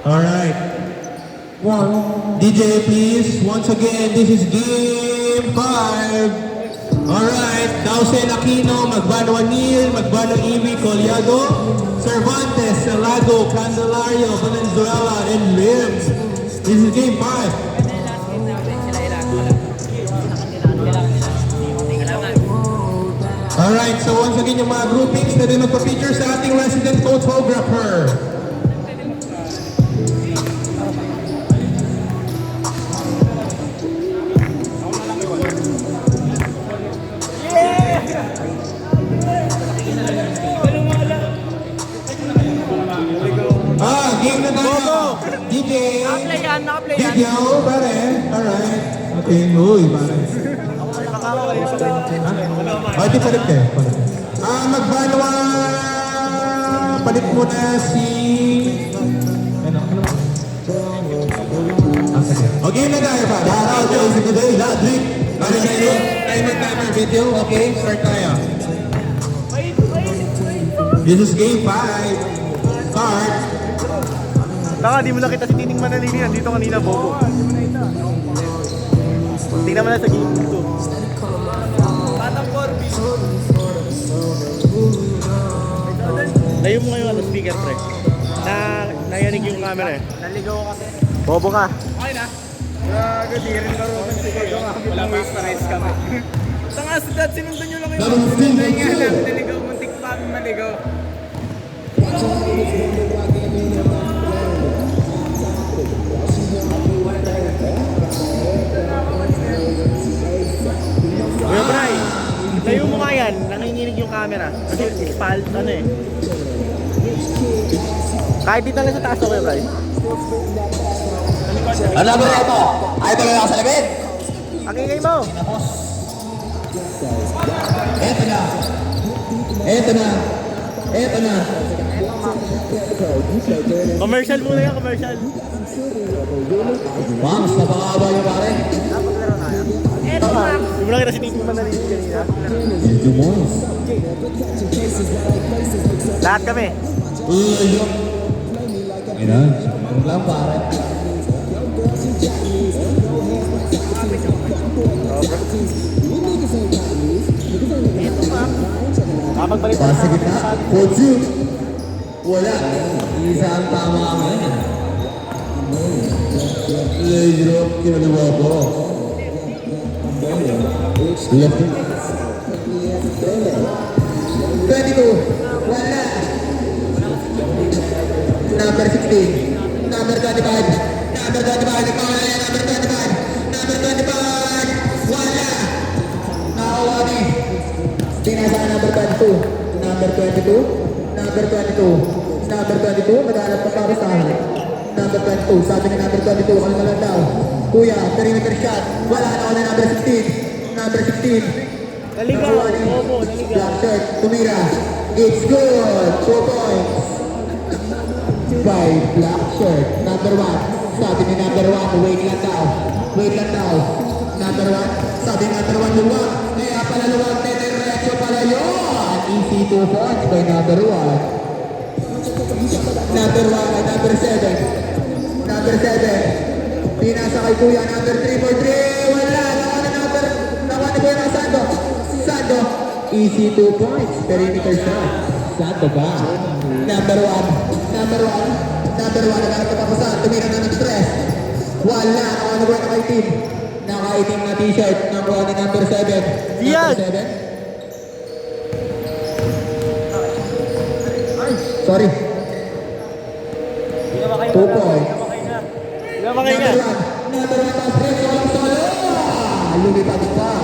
Alright. DJ, please. Once again, this is game 5. Alright. Dawson Aquino, Magbano Anil, Magbano Ivy, Collado, Cervantes, Salado, Candelario, Valenzuela, and Limbs. This is game 5. Alright, so once again yung mga groupings na din magpa-feature sa ating resident photographer. Game na tayo. DJ. Naka-play yan. Video, pare. Alright. Okay, uy, pare. Di palit kayo. Magbanwa. Palit mo na si... Okay na tayo pa. Daraw, Joseph today. Ladrik. Balik kayo. Timer video. Okay, start tayo. This is game 5. Start. Taka, di mo nakita si Tining Manalini nandito kanina, bobo. Tingnan mo na sa game 2. Batang Corby. Layo mo ngayon ang speaker, pre. Nayanig yung camera eh. Naligaw kasi. Bobo ka. Okay na. Grabe, di rin laro ng siguro. Wala pa sa race kami. Tanga sa dad, sinundan nyo lang yung sinundan nga lang. Naligaw, muntik pa kami maligaw. Kuya Bray, layo mo nga yan. Nanginginig yung camera. Kasi spalt, ano eh. Kahit dito lang sa taas, Kuya Bray. Ano ba ito? Ay, ito lang sa labit. Ang ingay mo. Eto na. Eto na. Eto na. Commercial muna yan, commercial. Wow, mas napakaba yung pare. Eto nga. Di mo nakita si Tining Manalini kanina. Medyo mo. Lahat kami. Uy, ayun. Ano lang pare. Eto nga. Kapagbalik na Pasa kita. Koju. Wala. Isa ang tama ngayon. Lejro, kinaliwa ko. Left. 22. Wala. Number 16. Number 25. Number 25. Number 25. Number 25. Wala. Nakawani. Pinasa number 22. Number 22. Number 22. Number 22. Naghanap pa para sa akin. Number 22. Sabi na number 22. Ano na lang daw? Kuya, perimeter shot. Wala na ako na number 16. Number 16. Naligaw. Bobo, naligaw. Black shirt. Tumira. It's good. 2 points. By black shirt. Number 1. Sabi ni number 1. Wait lang daw. Wait lang daw. Number 1. Sabi number 1 luwag. Kaya pala luwag. Diretso pala yun. Easy 2 points by number 1. Number 1 ay number 7. Number 7. Pinasa kay Kuya. Number 3 for 3. Wala. Nakuha ni Kuya ng Sando. Sando. Easy 2 points. Perimeter shot. Sando ba? Number 1. Number 1. Number 1. Nagharap pa sa tumira na ng stress. Wala. Nakuha ni Kuya na kay team. Naka-itim na t-shirt. Nakuha ni number 7. Yan. Number 7. Sorry. 2 points. Namakahinga. Number 1 pass break. Walang solo. Lumipad pa.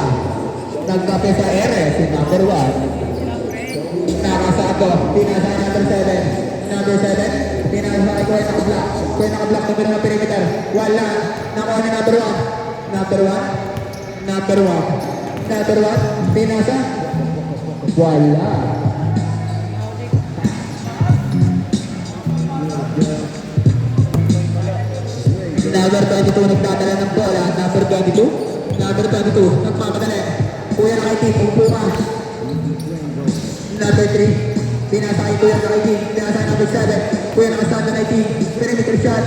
Nagkape sa ere si number 1. Nakasado. Pinasa number 7. Number 7. Pinasa kay Kuya naka-block. Kuya naka-block. Number ng perimeter. Wala. Nakuha ni number 1. Number 1. Number 1. Number 1. Pinasa. Wala. Number 22 nagdadala ng bola. Number 22. Number 22 nagpapadala. Kuya na kay team. Upo ka. Number 3. Pinasa kay Kuya na kay team. Pinasa number 7. Kuya nakasama kay team. perimeter shot.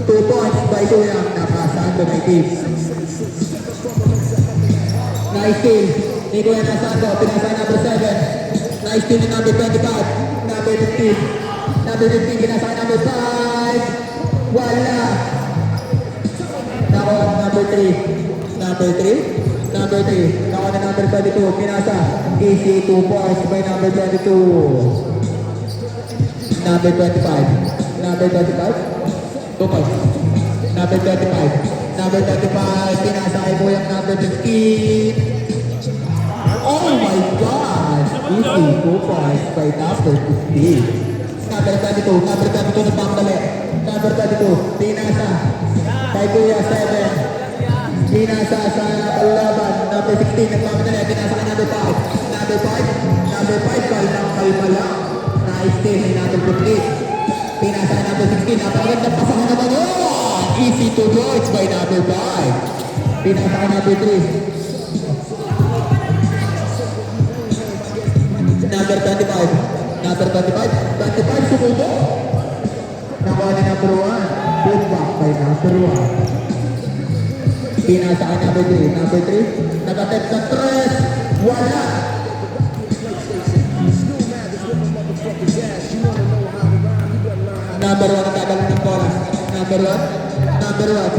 2 points by Tuyang. Napasando na team. Nice steal. Ni Kuya Nasando. Pinasa number 7. Nice steal ni number 25. Number 15. Number 15. Pinasa number 5. Wala. Nako, number 3. Number 3. Number 3. Nako na number 22. Pinasa. Easy 2 points by number 22. Number 25. Number 25. 2 points. Number 25. Number 35. Pinasa kay Kuyang number 15. Oh my God! Easy 2 points by number 15. Number 22. Number 22 na pangdali. Number 22. Pinasa. Kay Kuya 7. Pinasa sa laban. Number 16. Nagpapadali. Pinasa kay number 5. Number 5. Number 5. Kalma lang. Nice steal ni number 15. Pinasa kay number 16. Napakagandang pasahan naman yun. Easy 2 points by number 5. Pinasa kay number 3. Number 25. Number 25. 25 sumubo. Nakuha ni number 1. Put back by number 1. Pinasa kay number 3. Number 3. Nag-attempt sa 3. Wala. Number 1 ang dadalhin ng bola. Number 1. Number 1.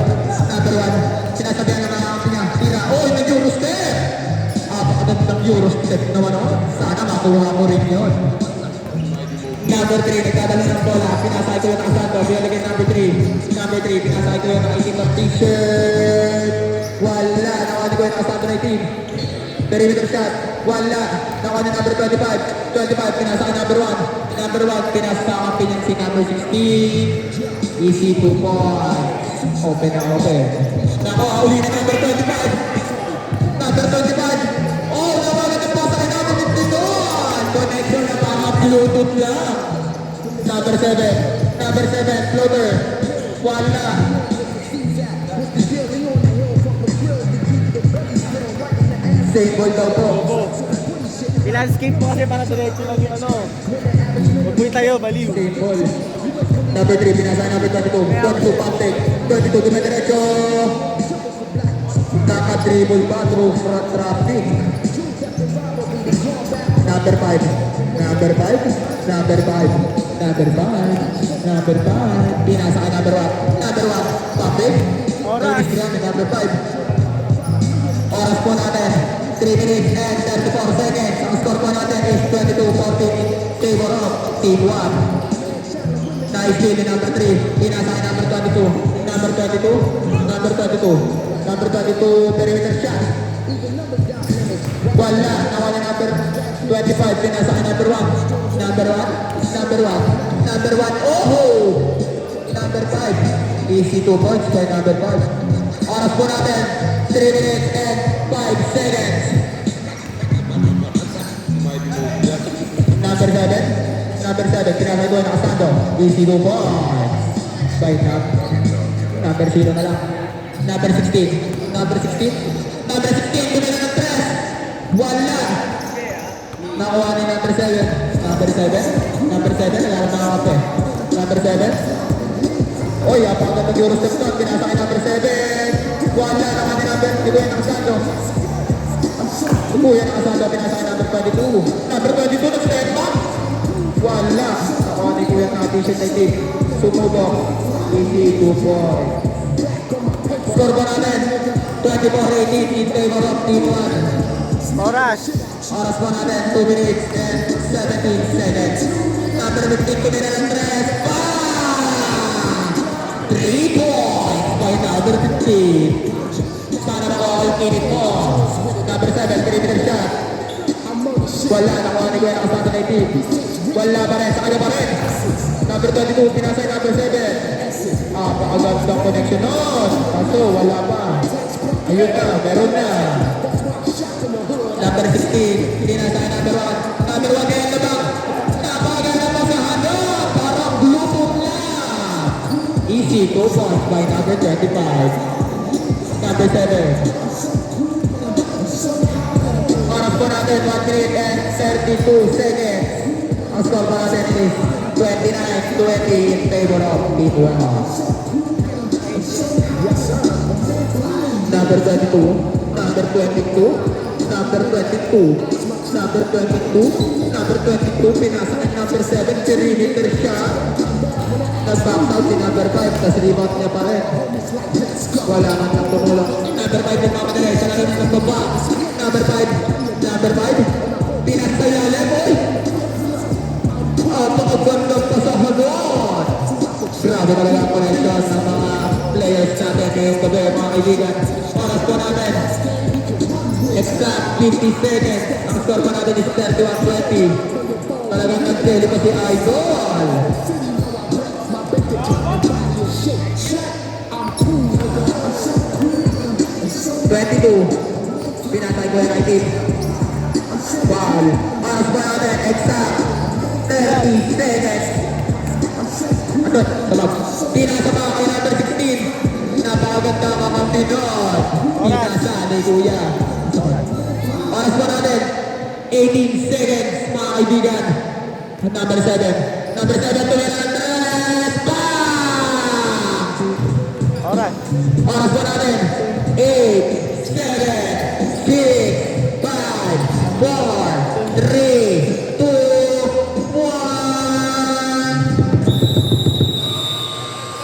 Number 1. Sinasabihan ng mga niya. Tira. Oh, nag-Euro step. Napakagandang Euro step naman o. Sana makuha mo rin yun. Number 3. Nagdadala ng bola. Pinasay ko yung nakasando. Binalagay number 3. Number 3. Pinasay ko yung nakaitim ng t-shirt. Wala. Nakuha ko yung nakasando na team. Perimeter shot. Wala. Nakuha ni number 25. 25. Pinasa ka number 1. Number 1. Pinasa ka pinyang si number 16. Easy 2 points. Open na open. Nakuha uli na number 25. Number 25. Oh, nakuha na pa sa number 52. Connection na parang Bluetooth lang. Number 7. Number 7. Floater. Wala. Same ball daw po. I-landscape po kasi para diretso lang yung ano. Huwag mo tayo, baliw. Same ball. Number 3, pinasa number 22. 22, pump take. 22, dumidiretso. Naka-dribble pa through front traffic. Number 5. Number 5. Number 5. Number 5. Number 5. Pinasa ka number 1. Number 1. Pump take. Oras. Number 5. Oras po natin. 3 minutes and 34 seconds. Ang score po natin is 22-14 in favor of Team 1. Nice steal ni number 3. Pinasa kay number 22. Number 22. Number 22. Number 22. Perimeter shot. Wala. Nakuha ni number 25. Pinasa kay number 1. Number 1. Number 1. Number 1. Oh! Number 5. Easy 2 points by number 5. Oras po natin. 3 minutes and 5 seconds. Number 7. Number 7. Pinasa ko nakasando. Easy 2 points. By number 0 na lang. Number 16. Number 16. Number 16. Tumila ng 3. Wala. Nakuha ni number 7. Number 7. Number 7. Alam mga kape. Number 7. Oy, apagod ng Euro step doon. Pinasa kay number 7. Wala naman ni number. Di ko yan nakasando. Kuya nakasando. Pinasa kay number 22. Number 22 nag-step back. Wala. Nakuha ni Kuya ng t-shirt na team. Sumubok. Easy 2 points. Score ko natin. 24-18 in favor of Team 1. Oras. Oras po natin, 2 minutes and 17 seconds. Number 15, kumina ng 3. Bang! 3 points by number 15. Sana maka-all-init po. Number 7, perimeter shot. Wala, nakuha ni Kuya nakasama na team. Wala pa rin, sa kanya pa rin. Number 22, pinasay number 7. Pakagandang connection nun. Kaso, wala pa. Ayun na, meron na. Number 16, pinasay number 1. Number 1 kaya labang. Napaganda pa sa hanap. Parang Bluetooth lang. Easy, 2 points by number 25. Number 7. Oras po natin, 1 minute and 32 seconds. Ang score pa natin is 29-20 in favor of Team West. Number 22, number 22, number 22, number 22, number 22, pinasa ng number 7, perimeter shot. Nag-bounce out si number 5, tas rebound niya pa rin. Wala man lang tumulong. Number 5 yung mamadali, siya na rin ang nagbaba. Number 5, pinasa yalim, oy! Napakagandang pasahagon! Grabe talaga ang connection ng mga players natin ngayong gabi, mga kaibigan. Oras po natin, exact 50 seconds. Ang score pa natin is 31-20. Talagang nag-tele pa si Idol. Pinatay ko yung team. Foul. Oras pa natin, exact 30 seconds. Salap. Pinasa pa kay number 16. Napakaganda kakampi doon. Pinasa ni Kuya. Oras pa natin, 18 seconds, mga kaibigan. Number 7. Number 7 to Andres. Bang! Alright. Oras pa natin, 8,